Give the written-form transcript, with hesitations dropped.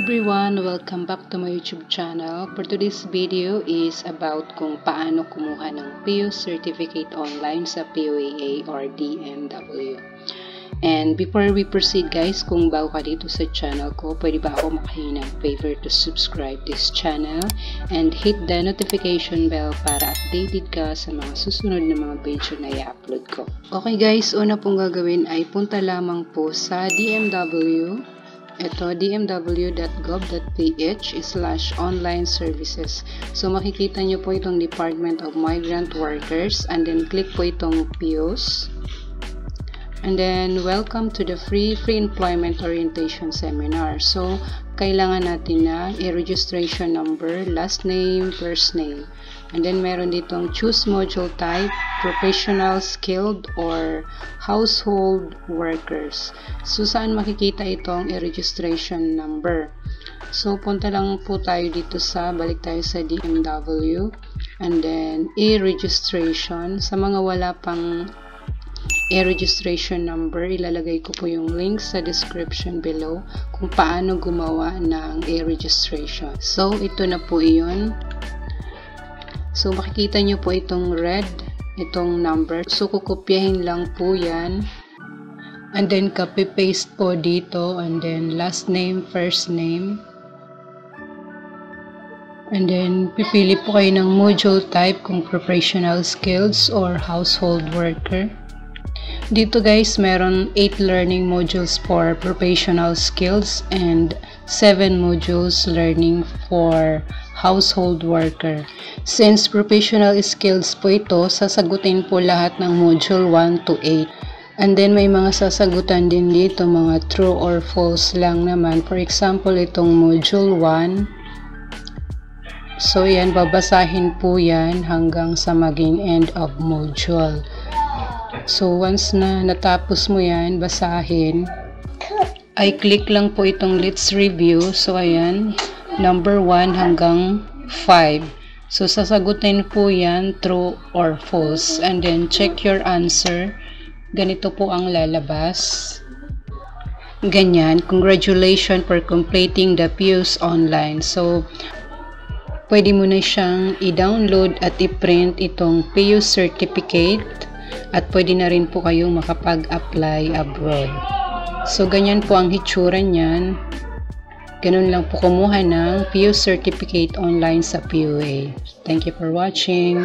everyone! Welcome back to my YouTube channel. For today's video is about kung paano kumuha ng PIUS certificate online sa PUAA or DMW. And before we proceed guys, kung bago ka dito sa channel ko, pwede ba ako makahingi ng favor to subscribe this channel and hit the notification bell para updated ka sa mga susunod na mga video na i-upload ko. Okay guys, una pong gagawin ay punta lamang po sa DMW. Ito, dmw.gov.ph/online services. So, makikita nyo po itong Department of Migrant Workers and then click po itong PIUS. And then, welcome to the free employment orientation seminar. So, kailangan natin na i-registration number, last name, first name. And then, meron ditong choose module type, professional, skilled, or household workers. So, saan makikita itong i-registration number? So, punta lang po tayo dito balik tayo sa DMW. And then, i-registration. Sa mga wala pang e-registration number, ilalagay ko po yung link sa description below kung paano gumawa ng e-registration. So, ito na po iyon. So, makikita nyo po itong red, itong number. So, kukopyahin lang po yan. And then, copy-paste po dito. And then, last name, first name. And then, pipili po kayo ng module type kung professional skills or household worker. Dito guys, meron 8 learning modules for professional skills and 7 modules learning for household worker. Since professional skills po ito, sasagutin po lahat ng module 1 to 8. And then may mga sasagutan din dito, mga true or false lang naman. For example, itong module 1. So yan, babasahin po yan hanggang sa maging end of module. So, once na natapos mo yan, basahin, ay click lang po itong let's review. So, ayan, number 1 hanggang 5. So, sasagutin po yan, true or false. And then, check your answer. Ganito po ang lalabas. Ganyan. Congratulations for completing the PIUS online. So, pwede mo na siyang i-download at i-print itong PIUS certificate. At pwede na rin po kayong makapag-apply abroad. So, ganyan po ang hitsura niyan. Ganun lang po kumuha ng PIUS certificate online sa PUA. Thank you for watching.